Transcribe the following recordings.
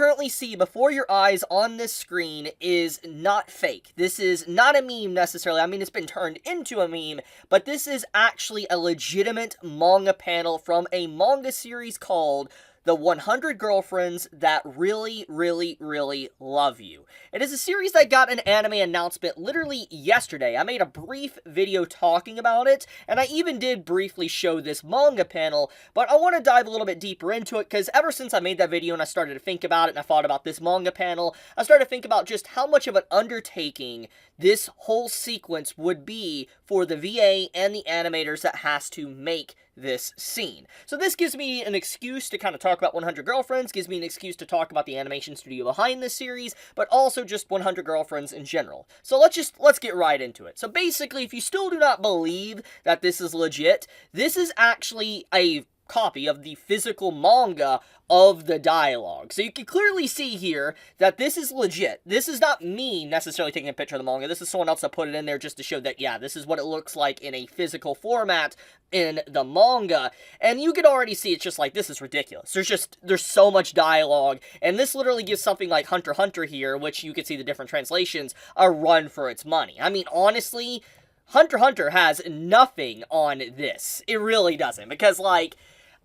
currently see before your eyes on this screen is not fake. This is not a meme necessarily. I mean, it's been turned into a meme, but this is actually a legitimate manga panel from a manga series called The 100 Girlfriends That Really, Really, Really Love You. It is a series that got an anime announcement literally yesterday. I made a brief video talking about it, and I even did briefly show this manga panel, but I want to dive a little bit deeper into it, because ever since I made that video and I started to think about it, and I thought about this manga panel, I started to think about just how much of an undertaking this whole sequence would be for the VA and the animators that has to make this scene. So this gives me an excuse to kind of talk about 100 Girlfriends, gives me an excuse to talk about the animation studio behind this series, but also just 100 Girlfriends in general. So let's get right into it. So basically, if you still do not believe that this is legit, this is actually a copy of the physical manga of the dialogue. So you can clearly see here that this is legit. This is not me necessarily taking a picture of the manga. This is someone else that put it in there just to show that, yeah, this is what it looks like in a physical format in the manga. And you can already see it's just like, this is ridiculous. There's so much dialogue. And this literally gives something like Hunter x Hunter here, which you can see the different translations, a run for its money. I mean, honestly, Hunter x Hunter has nothing on this. It really doesn't. Because, like,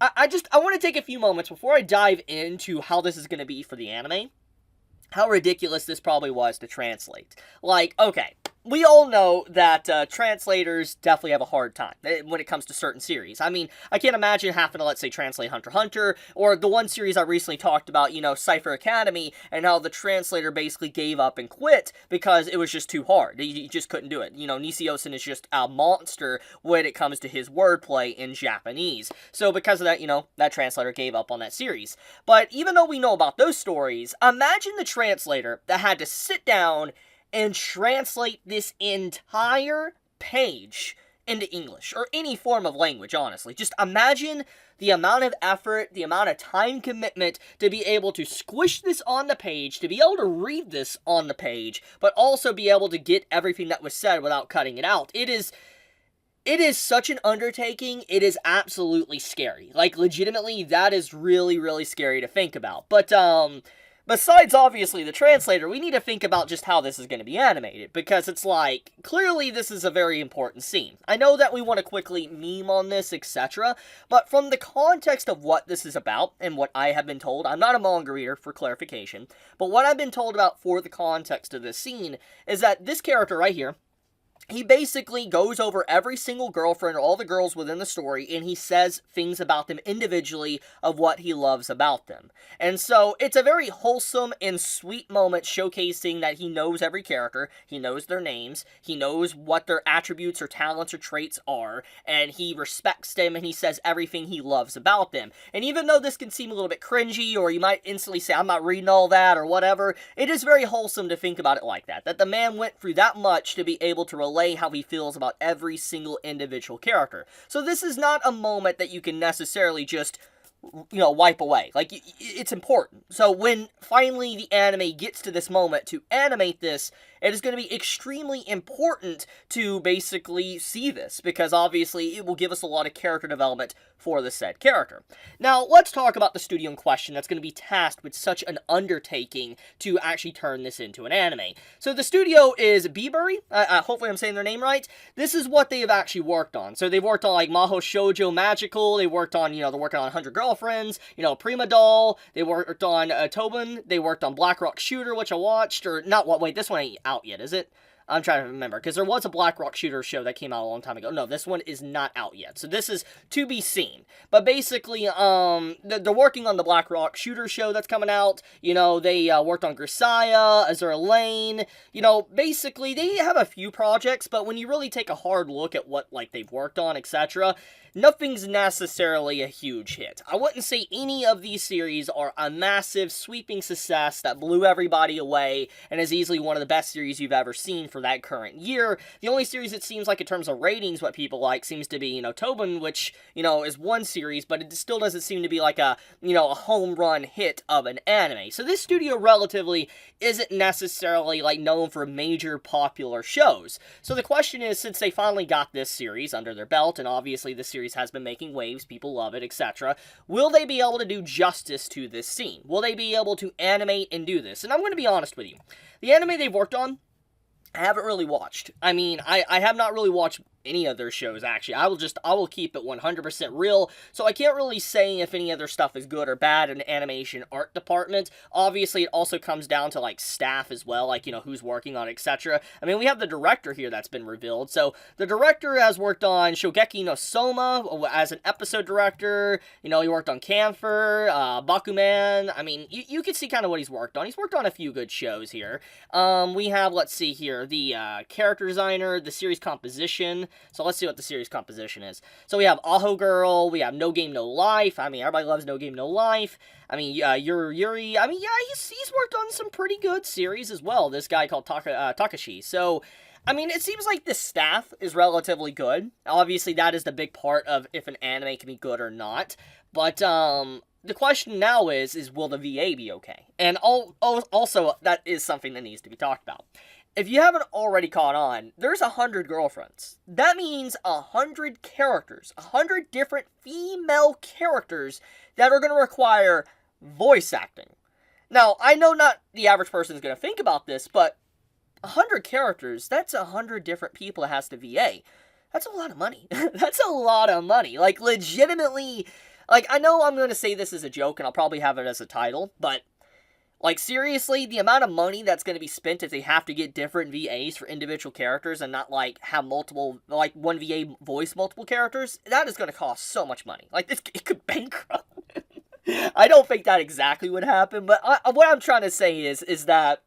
I want to take a few moments before I dive into how this is going to be for the anime, how ridiculous this probably was to translate. Like, okay, we all know that translators definitely have a hard time when it comes to certain series. I mean, I can't imagine having to, let's say, translate Hunter x Hunter, or the one series I recently talked about, you know, Cypher Academy, and how the translator basically gave up and quit because it was just too hard. He just couldn't do it. You know, Nisiosen is just a monster when it comes to his wordplay in Japanese. So because of that, you know, that translator gave up on that series. But even though we know about those stories, imagine the translator that had to sit down and translate this entire page into English, or any form of language, honestly. Just imagine the amount of effort, the amount of time commitment to be able to squish this on the page, to be able to read this on the page, but also be able to get everything that was said without cutting it out. It is such an undertaking, it is absolutely scary. Like, legitimately, that is really, really scary to think about. But, besides, obviously, the translator, we need to think about just how this is going to be animated, because it's like, clearly this is a very important scene. I know that we want to quickly meme on this, etc., but from the context of what this is about, and what I have been told, I'm not a manga reader, for clarification, but what I've been told about for the context of this scene, is that this character right here, he basically goes over every single girlfriend or all the girls within the story, and he says things about them individually of what he loves about them. And so it's a very wholesome and sweet moment showcasing that he knows every character, he knows their names, he knows what their attributes or talents or traits are, and he respects them and he says everything he loves about them. And even though this can seem a little bit cringy, or you might instantly say, I'm not reading all that or whatever, it is very wholesome to think about it like that. That the man went through that much to be able to relay how he feels about every single individual character. So this is not a moment that you can necessarily just, you know, wipe away. Like, it's important. So when finally the anime gets to this moment to animate this, it is going to be extremely important to basically see this, because obviously it will give us a lot of character development for the said character. Now, let's talk about the studio in question that's going to be tasked with such an undertaking to actually turn this into an anime. So the studio is Beebury. Hopefully I'm saying their name right. This is what they have actually worked on. So they've worked on, like, Maho Shoujo Magical. They worked on, you know, they're working on 100 Girlfriends, you know, Prima Doll. They worked on Tobin. They worked on Black Rock Shooter, which I watched, or not, wait, this one ain't out yet, is it? I'm trying to remember, because there was a Black Rock Shooter show that came out a long time ago. No, this one is not out yet, so this is to be seen. But basically, they're working on the Black Rock Shooter show that's coming out. You know, they worked on Grisaya, Azura Lane. You know, basically, they have a few projects, but when you really take a hard look at what, like, they've worked on, etc., nothing's necessarily a huge hit. I wouldn't say any of these series are a massive, sweeping success that blew everybody away and is easily one of the best series you've ever seen for that current year. The only series it seems like in terms of ratings what people like seems to be, you know, Tobin, which, you know, is one series, but it still doesn't seem to be like a, you know, a home run hit of an anime. So this studio relatively isn't necessarily, like, known for major popular shows. So the question is, since they finally got this series under their belt, and obviously this series series has been making waves, people love it, etc. Will they be able to do justice to this scene? Will they be able to animate and do this? And I'm going to be honest with you. The anime they've worked on, I haven't really watched. I mean, I have not really watched any of their shows, actually. I will keep it 100% real, so I can't really say if any of their stuff is good or bad in the animation art department. Obviously, it also comes down to, like, staff as well, like, you know, who's working on it, etc. I mean, we have the director here that's been revealed, so the director has worked on Shogeki no Soma as an episode director. You know, he worked on Camphor, Bakuman. I mean, you can see kind of what he's worked on. He's worked on a few good shows here. We have, let's see here, the character designer, the series composition. So let's see what the series composition is. So we have Aho Girl, we have No Game No Life. I mean, everybody loves No Game No Life. I mean, Yuri. I mean, yeah, he's worked on some pretty good series as well. This guy called Takashi. So, I mean, it seems like the staff is relatively good. Obviously, that is the big part of if an anime can be good or not. But, the question now is will the VA be okay? And also, that is something that needs to be talked about. If you haven't already caught on, there's 100 girlfriends. That means 100 characters, 100 different female characters that are going to require voice acting. Now, I know not the average person is going to think about this, but 100 characters, that's 100 different people it has to VA. That's a lot of money. That's a lot of money. Like, legitimately, like, I know I'm going to say this as a joke, and I'll probably have it as a title, but like, seriously, the amount of money that's going to be spent if they have to get different VAs for individual characters and not, like, have multiple, like, one VA voice multiple characters, that is going to cost so much money. Like, it could bankrupt. I don't think that exactly would happen, but what I'm trying to say is that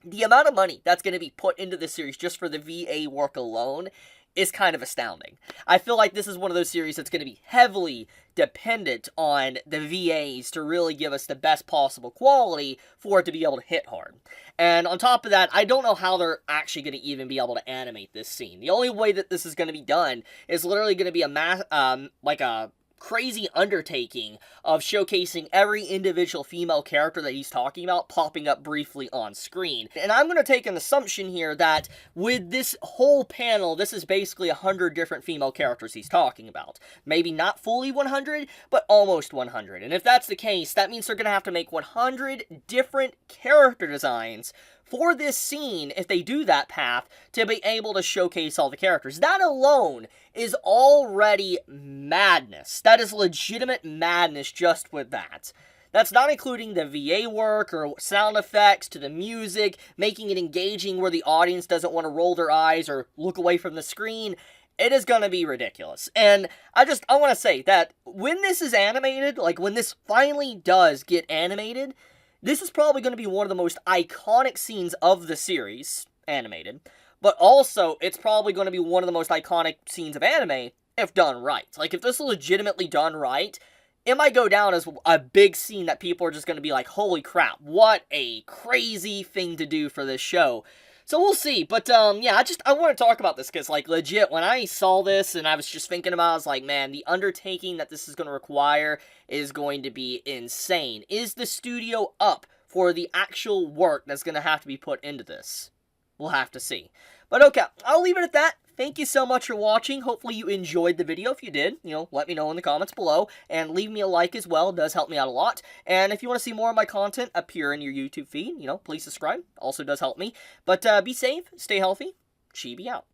the amount of money that's going to be put into this series just for the VA work alone is kind of astounding. I feel like this is one of those series that's going to be heavily dependent on the VAs to really give us the best possible quality for it to be able to hit hard. And on top of that, I don't know how they're actually going to even be able to animate this scene. The only way that this is going to be done is literally going to be a crazy undertaking of showcasing every individual female character that he's talking about popping up briefly on screen. And I'm going to take an assumption here that with this whole panel, this is basically 100 different female characters he's talking about. Maybe not fully 100, but almost 100. And if that's the case, that means they're going to have to make 100 different character designs for this scene, if they do that path, to be able to showcase all the characters. That alone is already madness. That is legitimate madness just with that. That's not including the VA work or sound effects to the music, making it engaging where the audience doesn't want to roll their eyes or look away from the screen. It is going to be ridiculous. And I want to say that when this is animated, like when this finally does get animated, this is probably going to be one of the most iconic scenes of the series, animated, but also, it's probably going to be one of the most iconic scenes of anime, if done right. Like, if this is legitimately done right, it might go down as a big scene that people are just going to be like, holy crap, what a crazy thing to do for this show. So we'll see, but, yeah, I want to talk about this, because, like, legit, when I saw this, and I was just thinking about it, I was like, man, the undertaking that this is going to require is going to be insane. Is the studio up for the actual work that's going to have to be put into this? We'll have to see. But okay, I'll leave it at that. Thank you so much for watching. Hopefully you enjoyed the video. If you did, let me know in the comments below. And leave me a like as well. It does help me out a lot. And if you want to see more of my content appear in your YouTube feed, please subscribe. Also does help me. But be safe, stay healthy. Chibi out.